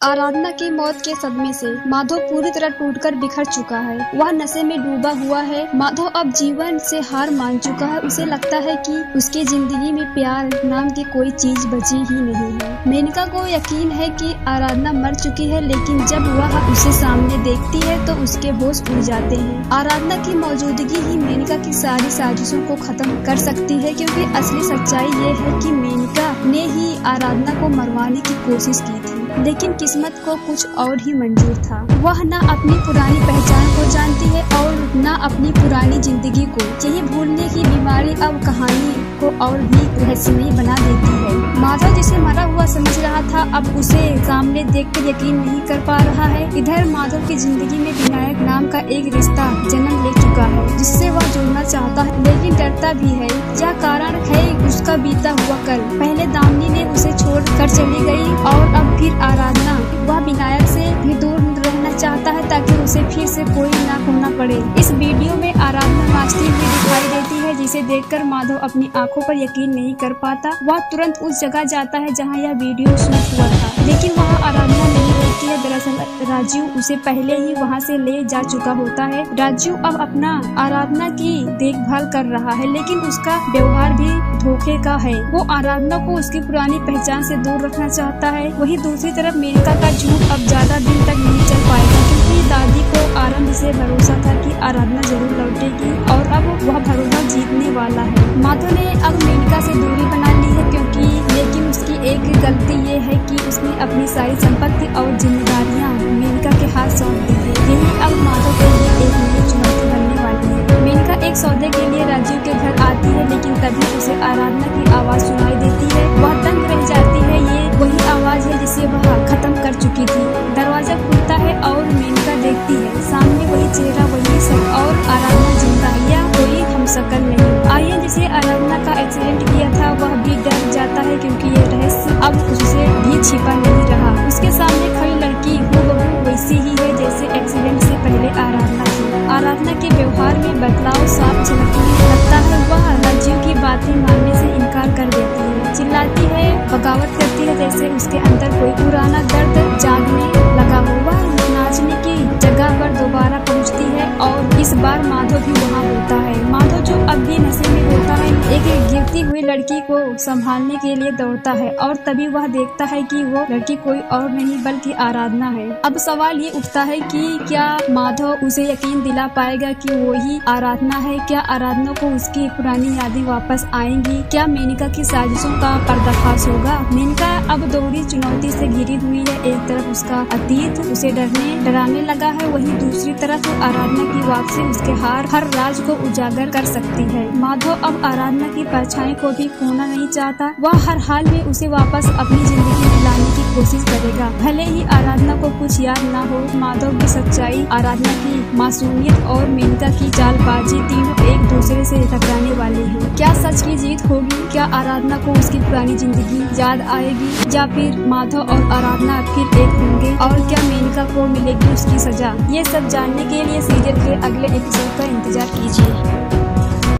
आराधना की मौत के सदमे से माधव पूरी तरह टूटकर बिखर चुका है। वह नशे में डूबा हुआ है। माधव अब जीवन से हार मान चुका है। उसे लगता है कि उसकी जिंदगी में प्यार नाम की कोई चीज बची ही नहीं है। मेनका को यकीन है कि आराधना मर चुकी है, लेकिन जब वह उसे सामने देखती है तो उसके होश उड़ जाते हैं। आराधना की मौजूदगी ही मेनका की सारी साजिशों को खत्म कर सकती है, क्योंकि असली सच्चाई ये है कि मेनका ने ही आराधना को मरवाने की कोशिश की थी, लेकिन किस्मत को कुछ और ही मंजूर था। वह न अपनी पुरानी पहचान को जानती है और न अपनी पुरानी जिंदगी को। यही भूलने की बीमारी अब कहानी को और भी रहस्यमयी बना देती है। माधव जिसे मरा हुआ समझ रहा था, अब उसे सामने देखकर यकीन नहीं कर पा रहा है। इधर माधव की जिंदगी में विनायक नाम का एक रिश्ता जन्म ले चुका है, जिससे वह जुड़ना चाहता है, लेकिन डरता भी है। यह कारण है उसका बीता हुआ कल। पहले दामिनी ने उसे छोड़ कर चली गई और अब फिर आराधना। वह विनायक से भी दूर रहना चाहता है ताकि उसे फिर से कोई ना खोना पड़े। इस वीडियो में आराधना नाचती हुई दिखाई देती है, जिसे देखकर माधव अपनी आंखों पर यकीन नहीं कर पाता। वह तुरंत उस जगह जाता है जहां यह वीडियो शूट हुआ था, लेकिन वहां आराधना नहीं होती है। दरअसल राजू उसे पहले ही वहां से ले जा चुका होता है। राजू अब अपना आराधना की देखभाल कर रहा है, लेकिन उसका व्यवहार भी धोखे का है। वो आराधना को उसकी पुरानी पहचान से दूर रखना चाहता है। वहीं दूसरी तरफ मेनका का झूठ अब ज्यादा दिन तक नहीं चल पाएगा, क्योंकि दादी को आरंभ से भरोसा था कि आराधना जरूर लौटेगी और अब वह भरोसा जीतने वाला है। माधव ने अब मेनका से दूरी बना ली है, लेकिन उसकी एक गलती ये है कि उसने अपनी सारी संपत्ति और जिम्मेदारियां मेनका के हाथ सौंप दी है। यही अब माधव के लिए एक नई चुनौती बनने वाली है। मेनका एक सौदे के लिए राजू के घर आती है, लेकिन तभी उसे आराधना की आवाज सुनाई देती है। वह दंग रह जाती है। ये वही आवाज है जिसे वह खत्म कर चुकी थी। दरवाजा खुलता है और मेनका देखती है सामने वही चेहरा, वही सब, और आराधना जिंदा है या कोई हमशक्ल नहीं। आर्यन जिसे आराधना का एक्सीडेंट किया था, वह भी डर जाता है, क्योंकि ये रहस्य अब उससे भी छिपा नहीं रहा। उसके सामने खड़ी लड़की हूबहू वैसी ही है जैसे एक्सीडेंट से पहले आराधना थी। आराधना के व्यवहार में बदलाव साफ झलकने लगता है। वह राजू की बातें मानने से इनकार कर देती है, चिल्लाती है, बगावत करती है, जैसे उसके अंदर कोई पुराना दर्द जागने लगा हो। वह नाचने की जगह पर दोबारा पहुंचती है और इस बार माधव भी वहां होता है। माधव जो अब भी नशे में होता है, एक गिरती हुई लड़की को संभालने के लिए दौड़ता है और तभी वह देखता है कि वो लड़की कोई और नहीं बल्कि आराधना है। अब सवाल ये उठता है कि क्या माधव उसे यकीन दिला पाएगा कि वो ही आराधना है? क्या आराधना को उसकी पुरानी यादें वापस आएंगी? क्या मेनका की साजिशों का पर्दाफाश होगा? मेनका अब दोहरी चुनौती से घिरी हुई है। एक तरफ उसका अतीत उसे डराने लगा है, वहीं दूसरी तरफ आराधना की वापसी उसके हर राज को उजागर कर सकती है। माधव अब आराधना की परछाई को भी खोना नहीं चाहता। वह हर हाल में उसे वापस अपनी जिंदगी में लाने की कोशिश करेगा, भले ही आराधना को कुछ याद न हो। माधव की सच्चाई, आराधना की मासूमियत और मेनका की चालबाजी, तीनों एक दूसरे से टकराने वाले हैं। क्या सच की जीत होगी? क्या आराधना को उसकी पुरानी जिंदगी याद आएगी, या फिर माधव और आराधना फिर एक होंगे? और क्या मेनका को मिलेगी उसकी सजा? ये सब जानने के लिए सीरियल के अगले एपिसोड का इंतजार कीजिए।